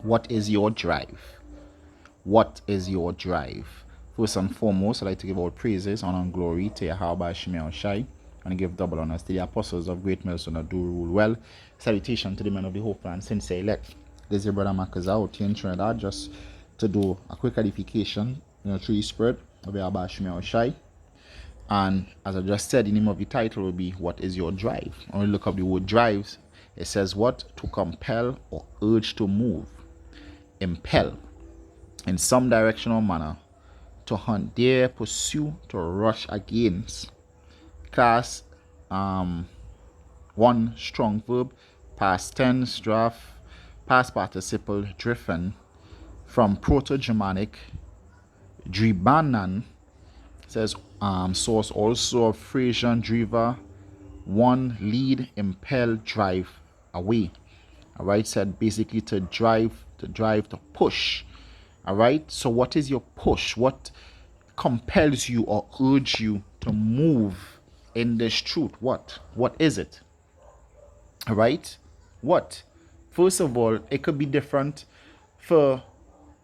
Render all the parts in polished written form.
What is your drive? What is your drive? First and foremost, I'd like to give all praises, honor, and glory to Yahweh Shemel Shai, and give double honors to the apostles of Great Millstone that do rule well. Salutation to the men of the hope and sincere elect. This is your brother Marcus out here in Trinidad, just to do a quick edification, through the spirit of Yahweh Shemel Shai. And as I just said, the name of the title will be What is Your Drive? When we look up the word drives, it says what? To compel or urge to move, impel in some direction or manner, to hunt, dare, pursue, to rush against. Class 1, strong verb, past tense, draft, past participle, driven, from Proto-Germanic, dribanan, says source also of Frisian driva, one, lead, impel, drive away. All right, said basically to drive, to push. All right, so what is your push? What compels you or urge you to move in this truth? What is it? All right, what? First of all, it could be different for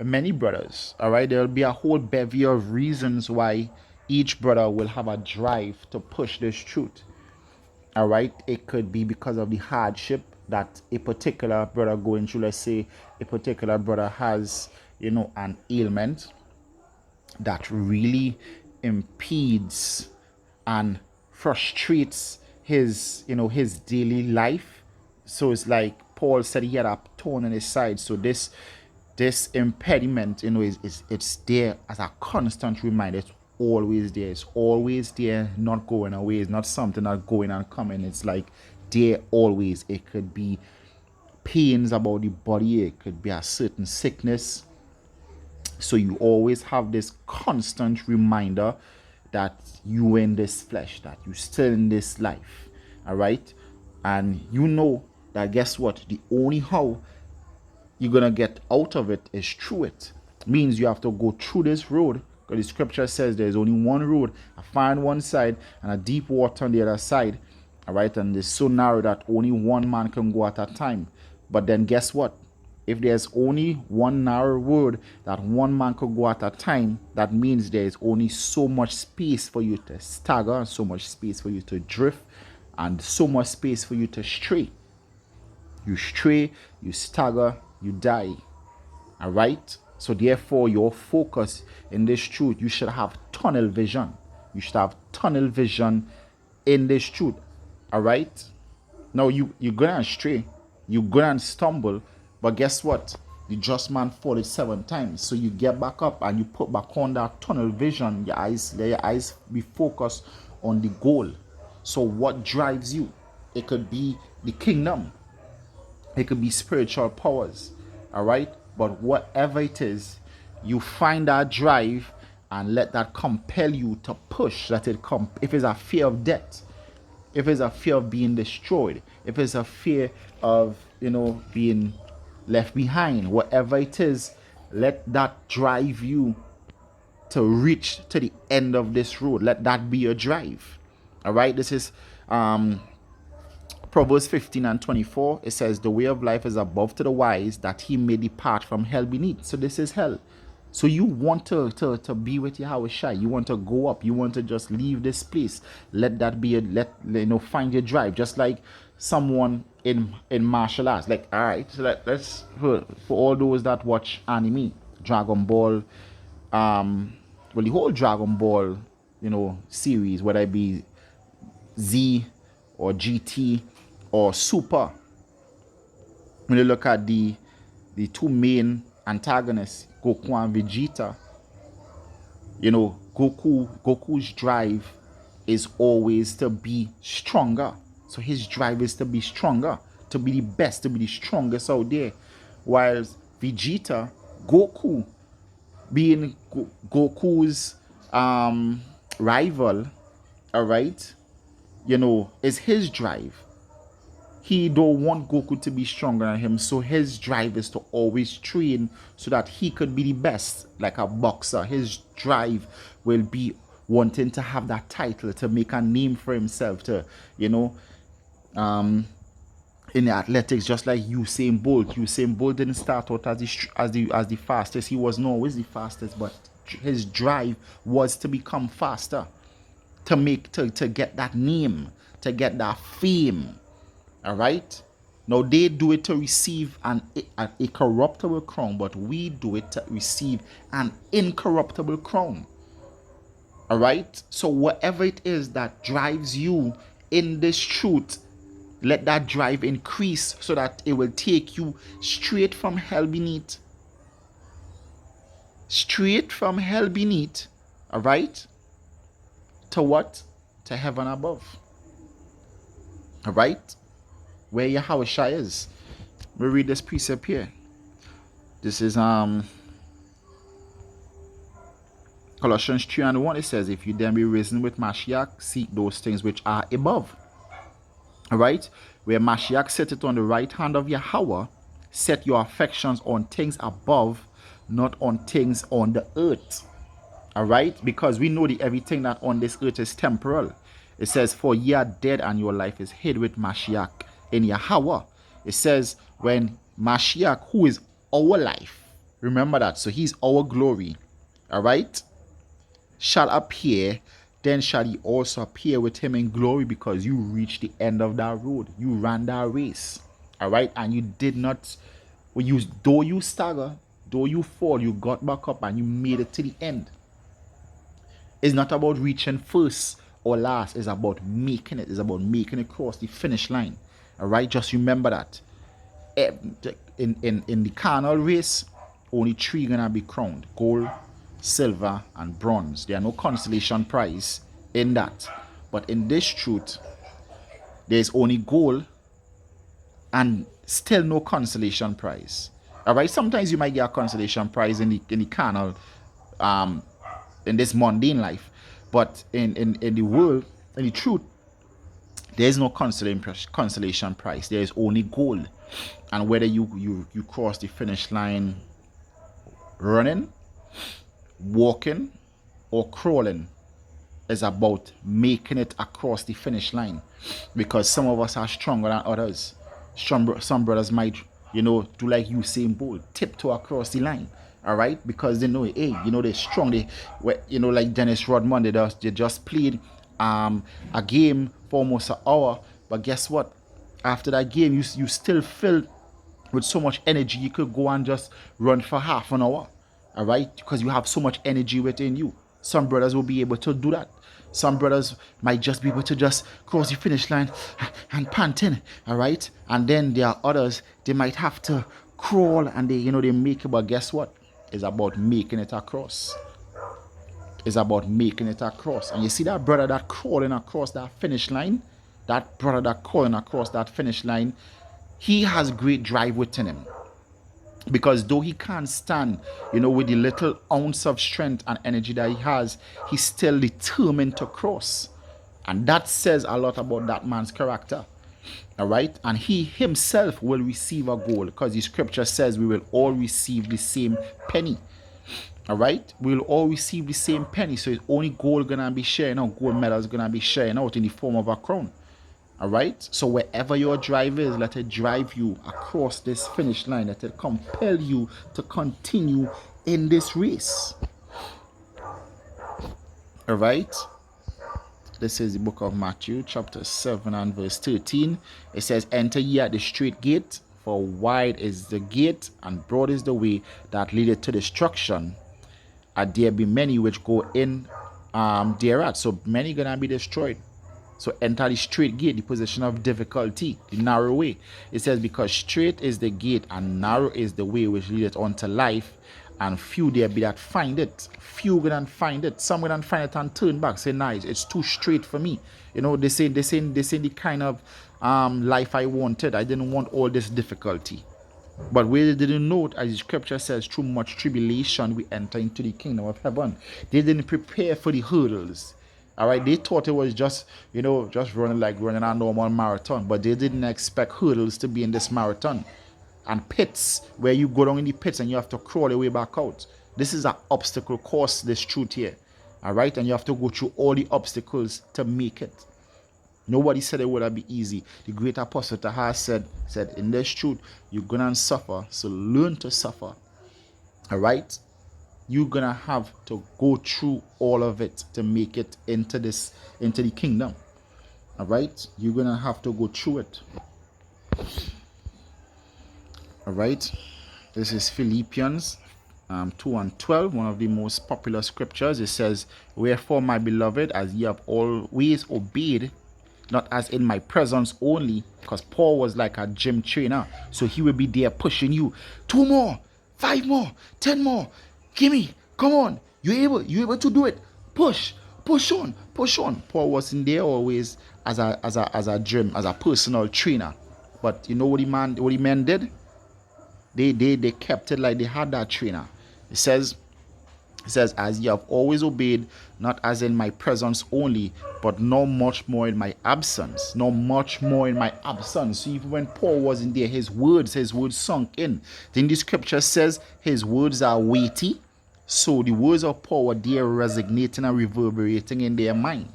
many brothers. All right, there'll be a whole bevy of reasons why each brother will have a drive to push this truth. All right, it could be because of the hardship that a particular brother going through. Let's say a particular brother has an ailment that really impedes and frustrates his daily life. So it's like Paul said, he had a thorn in his side. So this impediment it's there as a constant reminder. It's always there. It's always there, not going away. It's not something that's going and coming. It's like there always. It could be pains about the body. It could be a certain sickness. So you always have this constant reminder that you in this flesh, that you still in this life. All right, and that guess what? The only how you're gonna get out of it is through it. Means you have to go through this road, because the scripture says there's only one road, a fire on one side and a deep water on the other side. All right, and it's so narrow that only one man can go at a time. But then guess what? If there's only one narrow road that one man could go at a time, that means there's only so much space for you to stagger, so much space for you to drift, and so much space for you to stray. You stray, you stagger, you die. All right? So therefore, your focus in this truth, you should have tunnel vision. You should have tunnel vision in this truth. All right? Now, you're going to stray. You're going to stumble. But guess what? The just man fallen 7 times. So you get back up and you put back on that tunnel vision. Let your eyes be focused on the goal. So what drives you? It could be the kingdom. It could be spiritual powers. All right? But whatever it is, you find that drive and let that compel you to push. If it's a fear of death, if it's a fear of being destroyed, if it's a fear of being left behind, whatever it is, let that drive you to reach to the end of this road. Let that be your drive. All right, this is Proverbs 15:24. It says, the way of life is above to the wise, that he may depart from hell beneath. So this is hell. So you want to be with Yahweh Shai. You want to go up. You want to just leave this place. Let that be find your drive. Just like someone in martial arts. Like, all right, so let's for all those that watch anime, Dragon Ball, the whole Dragon Ball, series, whether it be Z or GT or Super. When you look at the two main antagonists, Goku and Vegeta, Goku's drive is always to be stronger. So his drive is to be stronger, to be the best, to be the strongest out there. Whilst Vegeta, Goku, being Goku's rival, all right, is his drive. He don't want Goku to be stronger than him, so his drive is to always train so that he could be the best, like a boxer. His drive will be wanting to have that title, to make a name for himself, to in athletics, just like Usain Bolt. Usain Bolt didn't start out as the fastest. He wasn't always the fastest, but his drive was to become faster, to get that name, to get that fame. All right. Now they do it to receive a corruptible crown, but we do it to receive an incorruptible crown. All right. So whatever it is that drives you in this truth, let that drive increase so that it will take you straight from hell beneath. Straight from hell beneath. All right. To what? To heaven above. All right. Where Yahushua is. We read this precept here. This is Colossians 3:1. It says, if you then be risen with Mashiach, seek those things which are above. All right, where Mashiach sitteth on the right hand of Yahweh, set your affections on things above, not on things on the earth. All right, because we know that everything that on this earth is temporal. It says, for ye are dead and your life is hid with Mashiach in Yahweh. It says, when Mashiach, who is our life, remember that, so he's our glory, all right, shall appear, then shall he also appear with him in glory, because you reached the end of that road. You ran that race. All right. And you did not, though you stagger, though you fall, you got back up and you made it to the end. It's not about reaching first or last. It's about making it. It's about making it across the finish line. All right. Just remember that. In the carnal race, only 3 gonna be crowned: gold, silver, and bronze. There are no consolation prize in that. But in this truth, there's only gold and still no consolation prize. All right. Sometimes you might get a consolation prize in the carnal, in this mundane life, but in the world, in the truth, there is no consolation prize. There is only gold. And whether you cross the finish line running, walking, or crawling, is about making it across the finish line. Because some of us are stronger than others. Some brothers might, do like Usain Bolt, tiptoe across the line. All right, because they know, hey, they're strong. Like Dennis Rodman, they just played a game for almost an hour, but guess what? After that game, you still filled with so much energy. You could go and just run for half an hour. All right, because you have so much energy within you. Some brothers will be able to do that. Some brothers might just be able to just cross the finish line and pant in. All right, and then there are others, they might have to crawl and they make it. But guess what? It's about making it across. It's about making it across. And you see that brother that crawling across that finish line, he has great drive within him. Because though he can't stand, with the little ounce of strength and energy that he has, he's still determined to cross. And that says a lot about that man's character. All right. And he himself will receive a goal, because the scripture says we will all receive the same penny. All right. We'll all receive the same penny. So it's only gold going to be sharing out. Gold medals going to be sharing out in the form of a crown. All right. So wherever your drive is, let it drive you across this finish line. Let it compel you to continue in this race. All right. This is the book of Matthew, chapter 7 and verse 13. It says, enter ye at the straight gate, for wide is the gate, and broad is the way that leadeth to destruction. And there be many which go in thereat. So many gonna be destroyed. So enter the straight gate, the position of difficulty, the narrow way. It says, because straight is the gate, and narrow is the way which leadeth unto life, and few there be that find it. Few gonna find it. Some gonna find it and turn back, say, nice, it's too straight for me. They say the kind of life I wanted. I didn't want all this difficulty. But where they didn't know, as the scripture says, through much tribulation we enter into the kingdom of heaven. They didn't prepare for the hurdles. All right, they thought it was just running a normal marathon, but they didn't expect hurdles to be in this marathon. And pits, where you go down in the pits and you have to crawl your way back out. This is an obstacle course, this truth here. All right, and you have to go through all the obstacles to make it. Nobody said it would be easy. The great apostle Tahar said, in this truth, you're gonna suffer, so learn to suffer. All right? You're gonna have to go through all of it to make it into the kingdom. All right? You're gonna have to go through it. All right? This is Philippians 2:12, one of the most popular scriptures. It says, wherefore, my beloved, as ye have always obeyed, not as in my presence only, because Paul was like a gym trainer, so he would be there pushing you. 2 more, 5 more, 10 more, gimme, come on, you able to do it. Push on. Paul wasn't there always as a gym, as a personal trainer. But you know what the men did? They kept it like they had that trainer. It says, as ye have always obeyed, not as in my presence only, but no much more in my absence. So even when Paul wasn't there, his words sunk in. Then the scripture says his words are weighty. So the words of Paul were there resonating and reverberating in their mind.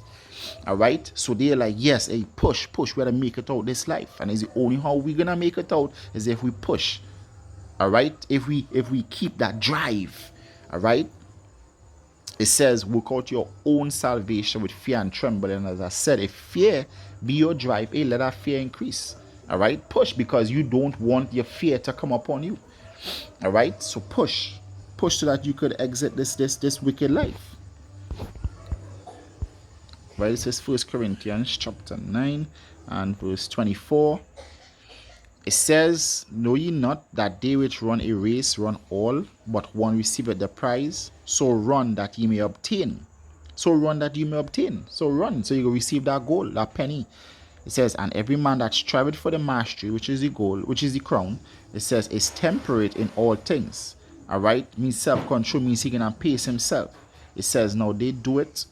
All right, so they're like, yes, hey, push, we gotta make it out this life. And it's the only how we're gonna make it out is if we push. All right, if we keep that drive. All right, it says, work out your own salvation with fear and trembling. And as I said, if fear be your drive, hey, let that fear increase. All right, push, because you don't want your fear to come upon you. All right, so push so that you could exit this wicked life. Right, it says 1 Corinthians chapter 9 and verse 24. It says, know ye not that they which run a race run all, but one receiveth the prize? So run that ye may obtain. So run, so you will receive that goal, that penny. It says, and every man that striveth for the mastery, which is the goal, which is the crown, it says, is temperate in all things. All right, means self-control, means he can pace himself. It says, now they do it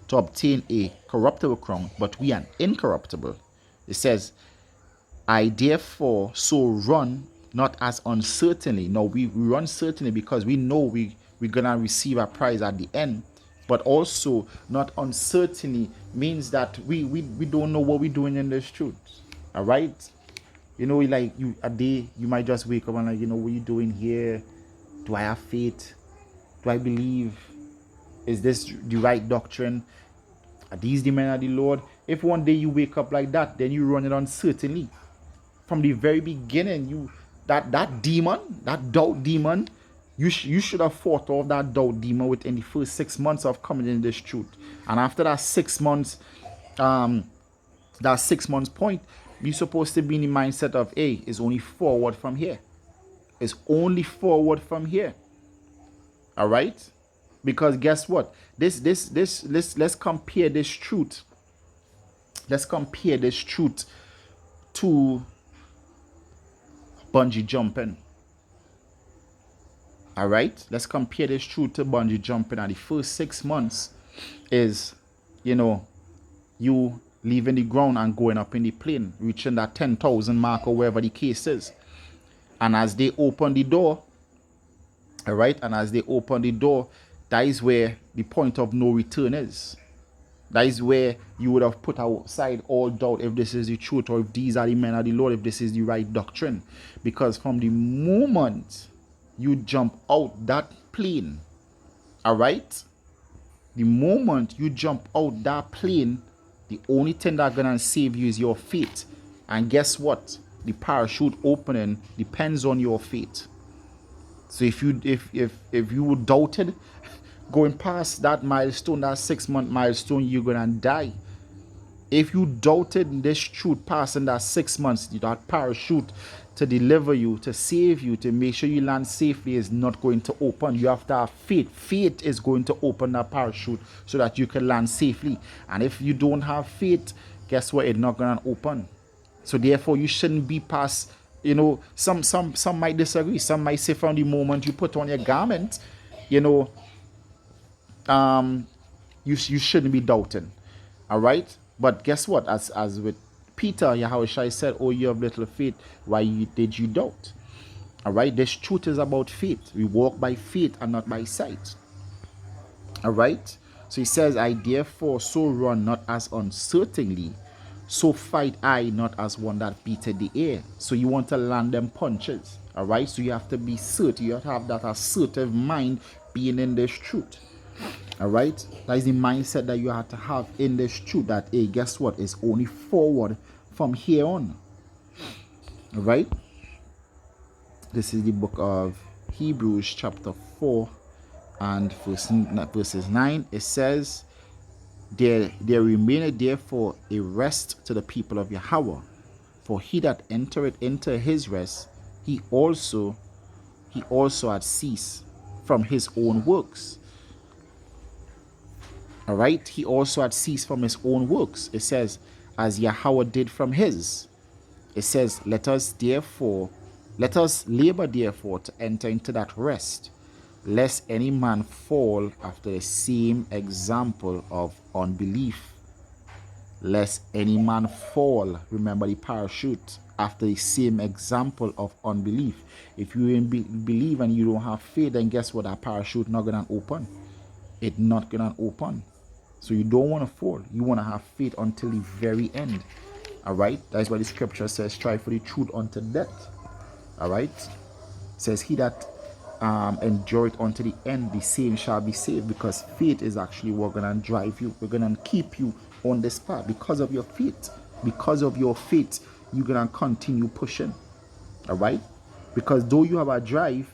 to obtain a corruptible crown, but we are incorruptible. It says, I therefore so run, not as uncertainly. No, we run certainly because we know we're gonna receive a prize at the end. But also not uncertainly means that we don't know what we're doing in this truth. All right, you know, like a day you might just wake up and like, you know, what are you doing here? Do I have faith? Do I believe? Is this the right doctrine? Are these the men of the Lord? If one day you wake up like that, then you run it uncertainly. From the very beginning, that demon, that doubt demon, you should have fought off that doubt demon within the first 6 months of coming in this truth. And after that 6 months, point, you're supposed to be in the mindset of, hey, it's only forward from here. It's only forward from here. All right? Because guess what? Let's compare this truth. Let's compare this truth to bungee jumping. All right, let's compare this truth to bungee jumping. And the first 6 months is, you know, you leaving the ground and going up in the plane, reaching that 10,000 mark or wherever the case is. And as they open the door, all right, that is where the point of no return is. That is where you would have put aside all doubt if this is the truth, or if these are the men of the Lord, if this is the right doctrine. Because from the moment you jump out that plane, all right, the moment you jump out that plane, the only thing that's gonna save you is your faith. And guess what? The parachute opening depends on your faith. So if you doubted going past that milestone, that 6-month milestone, you're gonna die. If you doubted this truth passing that 6 months, that parachute to deliver you, to save you, to make sure you land safely is not going to open. You have to have faith. Faith is going to open that parachute so that you can land safely. And if you don't have faith, guess what? It's not gonna open. So therefore, you shouldn't be past. You know, some might disagree. Some might say from the moment you put on your garment, you know, you shouldn't be doubting. All right, but guess what? As with Peter, Yahushua said, "Oh, you have little faith. Why did you doubt?" All right, this truth is about faith. We walk by faith and not by sight. All right, so he says, "I therefore so run, not as uncertainly." So fight I not as one that beateth the air. So you want to land them punches. All right. So you have to be certain. You have to have that assertive mind being in this truth. All right. That is the mindset that you have to have in this truth. That hey, guess what? It's only forward from here on. All right. This is the book of Hebrews chapter 4 and verses 9. It says, There remaineth therefore a rest to the people of Yahweh, for he that entereth into his rest, he also had ceased from his own works. All right, he also had ceased from his own works. It says, as Yahweh did from his. It says, let us labor therefore to enter into that rest, lest any man fall after the same example of unbelief. Lest any man fall, remember the parachute, after the same example of unbelief. If you didn't believe and you don't have faith, then guess what? That parachute not gonna open. It's not gonna open. So you don't want to fall. You want to have faith until the very end. All right. That's why the scripture says, strive for the truth unto death. All right. It says, he that endureth unto the end, the same shall be saved. Because faith is actually what going to drive you. We're going to keep you on this path because of your faith. Because of your faith, you're going to continue pushing. All right. Because though you have a drive,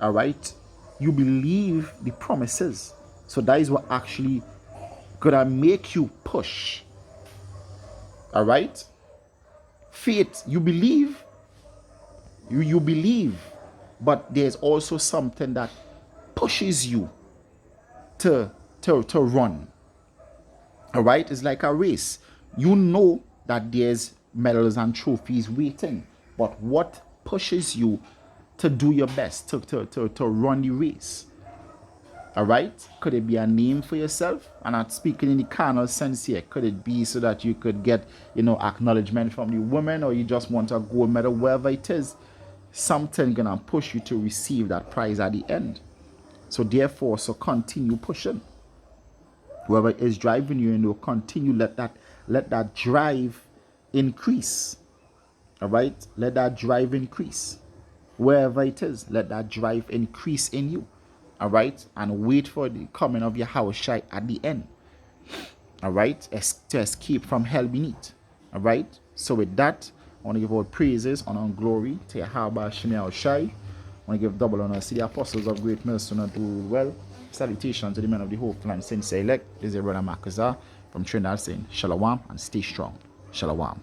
all right, you believe the promises. So that is what actually gonna make you push. All right. Faith, you believe. You believe, but there's also something that pushes you to run. All right. It's like a race. You know that there's medals and trophies waiting, but what pushes you to do your best to run the race? All right. Could it be a name for yourself? I'm not speaking in the carnal sense here. Could it be so that you could get, acknowledgement from the woman, or you just want a gold medal, wherever it is? Something gonna push you to receive that prize at the end. So therefore, continue pushing. Whoever is driving you, continue. Let that drive increase. All right. Let that drive increase. Wherever it is, let that drive increase in you. All right, and wait for the coming of Yahushua at the end. All right, to escape from hell beneath. All right, so with that, I want to give all praises, honor, and glory to Yahushua. I want to give double honor to the apostles of great mercy and do well. Salutations to the men of the hope land, since elect. This is your brother Makazar from Trinidad saying Shalom and stay strong. Shalom.